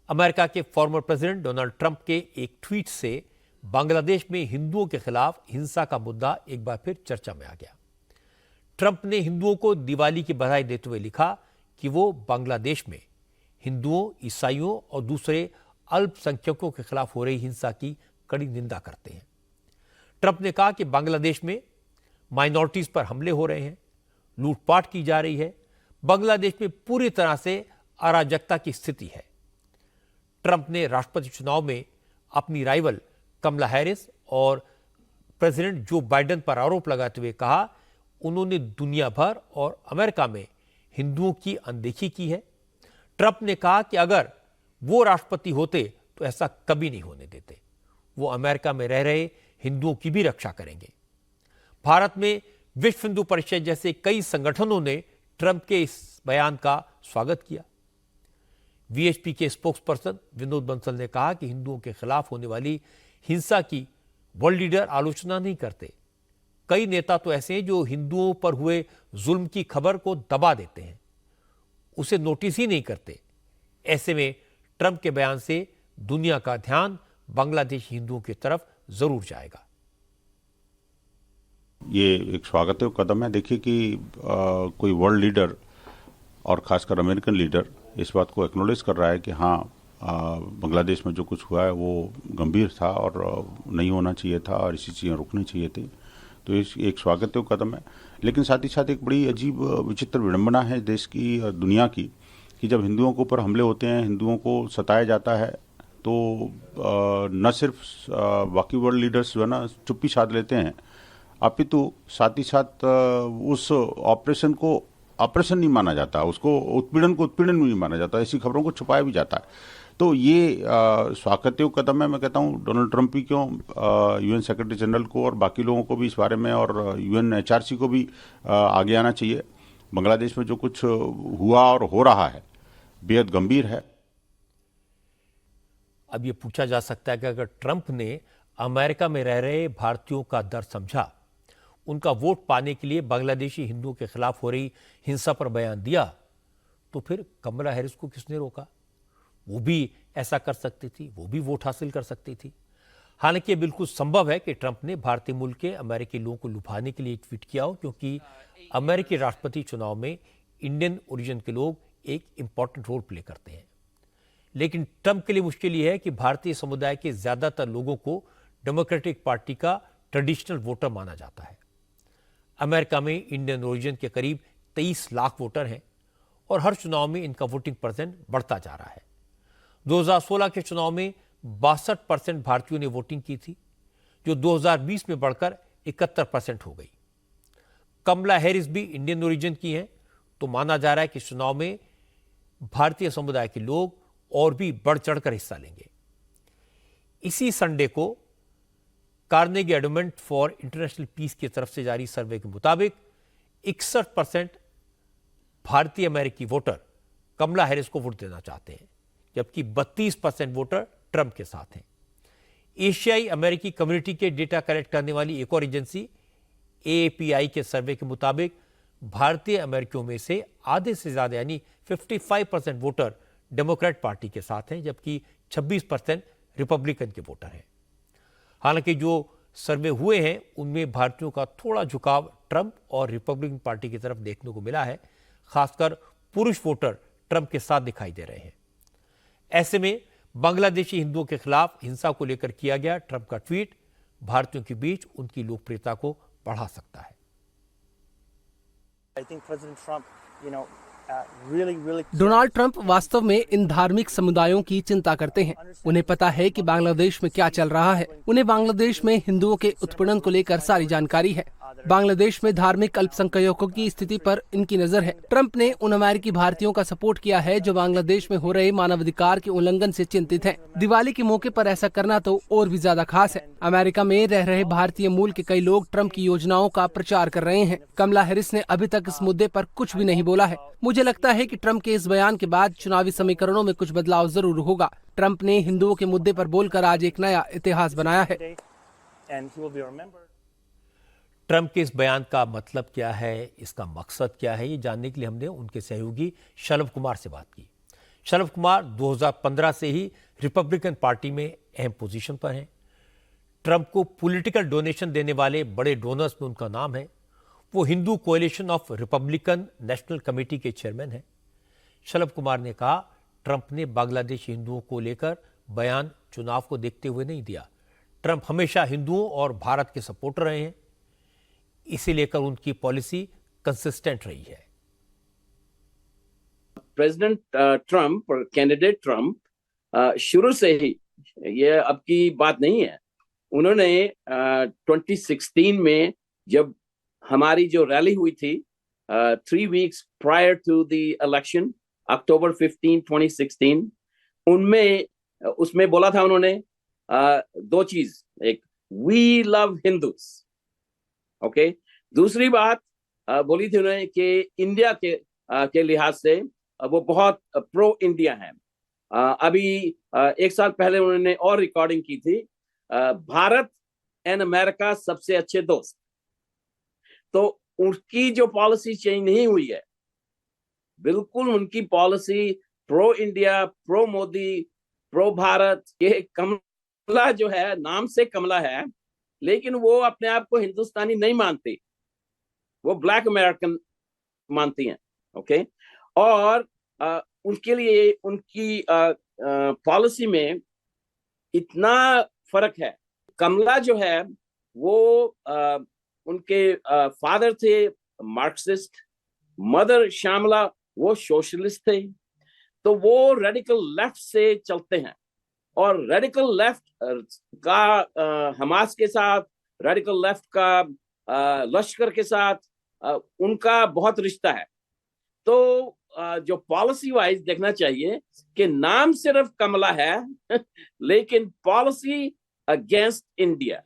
America के former president Donald Trump के एक ट्वीट से बांग्लादेश में हिंदुओं के खिलाफ हिंसा का मुद्दा एक बार फिर चर्चा में आ गया। ट्रंप ने हिंदुओं को दिवाली की बधाई देते हुए लिखा कि वो बांग्लादेश में हिंदुओं, ईसाइयों और दूसरे अल्पसंख्यकों के खिलाफ हो रही हिंसा की कड़ी निंदा करते हैं। ट्रंप ने कहा कि बांग्लादेश में माइनॉरिटीज पर हमले हो रहे हैं, लूटपाट की जा रही है, बांग्लादेश में पूरी तरह से अराजकता की स्थिति है। ट्रंप ने राष्ट्रपति चुनाव में अपनी राइवल कमला हैरिस और प्रेसिडेंट जो बाइडेन पर आरोप लगाते हुए कहा उन्होंने दुनिया भर और अमेरिका में हिंदुओं की अनदेखी की है। ट्रंप ने कहा कि अगर वो राष्ट्रपति होते तो ऐसा कभी नहीं होने देते, वो अमेरिका में रह रहे हिंदुओं की भी रक्षा करेंगे। भारत में विश्व हिंदू परिषद जैसे कई संगठनों ने ट्रंप के इस बयान का स्वागत किया। वीएचपी के स्पोक्सपर्सन विनोद बंसल ने कहा कि हिंदुओं के खिलाफ होने वाली हिंसा की वर्ल्ड लीडर आलोचना नहीं करते। कई नेता तो ऐसे हैं जो हिंदुओं पर हुए जुल्म की खबर को दबा देते हैं, उसे नोटिस ही नहीं करते। ऐसे में ट्रंप के बयान से दुनिया का ध्यान बांग्लादेशी हिंदुओं की तरफ जरूर जाएगा। ये एक स्वागत कदम है। देखिए कि कोई वर्ल्ड लीडर और खासकर अमेरिकन लीडर इस बात को एक्नॉलेज कर रहा है कि हाँ, बांग्लादेश में जो कुछ हुआ है वो गंभीर था और नहीं होना चाहिए था और इसी चीज़ें रुकनी चाहिए थी। तो इस एक स्वागत कदम है। लेकिन साथ ही साथ एक बड़ी अजीब विचित्र विडंबना है देश की और दुनिया की कि जब हिंदुओं के ऊपर हमले होते हैं, हिंदुओं को सताया जाता है, तो न सिर्फ बाकी वर्ल्ड लीडर्स जो है ना चुप्पी साध लेते हैं, अपितु साथ ही साथ उस ऑपरेशन को ऑपरेशन नहीं माना जाता, उसको उत्पीड़न को उत्पीड़न नहीं माना जाता, ऐसी खबरों को छुपाया भी जाता है। तो ये स्वागत कदम है। मैं कहता हूँ डोनाल्ड ट्रंप ही क्यों, यूएन सेक्रेटरी जनरल को और बाकी लोगों को भी इस बारे में और यूएनएचआरसी को भी आगे आना चाहिए। बांग्लादेश में जो कुछ हुआ और हो रहा है बेहद गंभीर है। अब ये पूछा जा सकता है कि अगर ट्रंप ने अमेरिका में रह रहे भारतीयों का दर्द समझा, उनका वोट पाने के लिए बांग्लादेशी हिंदुओं के खिलाफ हो रही हिंसा पर बयान दिया, तो फिर कमला हैरिस को किसने रोका? वो भी ऐसा कर सकती थी, वो भी वोट हासिल कर सकती थी। हालांकि ये बिल्कुल संभव है कि ट्रंप ने भारतीय मूल के अमेरिकी लोगों को लुभाने के लिए ट्वीट किया हो, क्योंकि अमेरिकी राष्ट्रपति चुनाव में इंडियन ओरिजिन के लोग एक इंपॉर्टेंट रोल प्ले करते हैं। लेकिन ट्रंप के लिए मुश्किल यह है कि भारतीय समुदाय के ज्यादातर लोगों को डेमोक्रेटिक पार्टी का ट्रेडिशनल वोटर माना जाता है। अमेरिका में इंडियन ओरिजिन के करीब 23 लाख वोटर हैं और हर चुनाव में इनका वोटिंग परसेंट बढ़ता जा रहा है। 2016 के चुनाव में 62% भारतीयों ने वोटिंग की थी, जो 2020 में बढ़कर 71% हो गई। कमला हैरिस भी इंडियन ओरिजिन की हैं, तो माना जा रहा है कि चुनाव में भारतीय समुदाय के लोग और भी बढ़ चढ़कर हिस्सा लेंगे। इसी संडे को Carnegie Endowment for International Peace की तरफ से जारी सर्वे के मुताबिक 61% भारतीय अमेरिकी वोटर कमला हैरिस को वोट देना चाहते हैं, जबकि 32% वोटर ट्रंप के साथ हैं। एशियाई अमेरिकी कम्युनिटी के डेटा कलेक्ट करने वाली एक और एजेंसी एएपीआई के सर्वे के मुताबिक भारतीय अमेरिकियों में से आधे से ज्यादा यानी 55% वोटर डेमोक्रेट पार्टी के साथ हैं, जबकि 26% रिपब्लिकन के वोटर हैं। हालांकि जो सर्वे हुए हैं उनमें भारतीयों का थोड़ा झुकाव ट्रंप और रिपब्लिकन पार्टी की तरफ देखने को मिला है। खासकर पुरुष वोटर ट्रंप के साथ दिखाई दे रहे हैं। ऐसे में बांग्लादेशी हिंदुओं के खिलाफ हिंसा को लेकर किया गया ट्रंप का ट्वीट भारतीयों के बीच उनकी लोकप्रियता को बढ़ा सकता है। डोनाल्ड ट्रंप वास्तव में इन धार्मिक समुदायों की चिंता करते हैं। उन्हें पता है कि बांग्लादेश में क्या चल रहा है। उन्हें बांग्लादेश में हिंदुओं के उत्पीड़न को लेकर सारी जानकारी है। बांग्लादेश में धार्मिक अल्पसंख्यकों की स्थिति पर इनकी नजर है। ट्रंप ने उन अमेरिकी भारतीयों का सपोर्ट किया है जो बांग्लादेश में हो रहे मानवाधिकार के उल्लंघन से चिंतित हैं। दिवाली के मौके पर ऐसा करना तो और भी ज्यादा खास है। अमेरिका में रह रहे भारतीय मूल के कई लोग ट्रंप की योजनाओं का प्रचार कर रहे हैं। कमला हैरिस ने अभी तक इस मुद्दे पर कुछ भी नहीं बोला है। मुझे लगता है कि ट्रंप के इस बयान के बाद चुनावी समीकरणों में कुछ बदलाव जरूर होगा। ट्रंप ने हिंदुओं के मुद्दे पर बोलकर आज एक नया इतिहास बनाया है। ट्रंप के इस बयान का मतलब क्या है, इसका मकसद क्या है, ये जानने के लिए हमने उनके सहयोगी शलभ कुमार से बात की। शरद कुमार 2015 से ही रिपब्लिकन पार्टी में अहम पोजीशन पर हैं। ट्रंप को पॉलिटिकल डोनेशन देने वाले बड़े डोनर्स में उनका नाम है। वो Hindu coalition of Republican national committee के चेयरमैन हैं। शरद कुमार ने कहा, ट्रंप ने बांग्लादेशी हिंदुओं को लेकर बयान चुनाव को देखते हुए नहीं दिया। ट्रंप हमेशा हिंदुओं और भारत के सपोर्टर रहे हैं, इसे लेकर उनकी पॉलिसी कंसिस्टेंट रही है। प्रेसिडेंट ट्रंप और कैंडिडेट ट्रंप शुरू से ही, ये अब की बात नहीं है, उन्होंने 2016 में जब हमारी जो रैली हुई थी 3 weeks prior to the election, October 15, 2016, उसमें बोला था उन्होंने 2 चीज। एक, वी लव हिंदूज, ओके। दूसरी बात बोली थी उन्होंने कि इंडिया के लिहाज से वो बहुत प्रो इंडिया है। अभी 1 साल पहले उन्होंने और रिकॉर्डिंग की थी, भारत एंड अमेरिका सबसे अच्छे दोस्त। तो उनकी जो पॉलिसी चेंज नहीं हुई है, बिल्कुल उनकी policy pro India, pro Modi, pro Bharat. ये कमला जो है, नाम से कमला है, लेकिन वो अपने आप को हिंदुस्तानी नहीं मानती, वो ब्लैक अमेरिकन मानती हैं, ओके। और उनके लिए उनकी पॉलिसी में इतना फर्क है। कमला जो है वो उनके फादर थे मार्क्सिस्ट, मदर श्यामला वो सोशलिस्ट थे। तो वो रेडिकल लेफ्ट से चलते हैं, और रेडिकल लेफ्ट का हमास के साथ, रेडिकल लेफ्ट का लश्कर के साथ उनका बहुत रिश्ता है। तो जो पॉलिसी वाइज देखना चाहिए कि नाम सिर्फ कमला है लेकिन पॉलिसी अगेंस्ट इंडिया।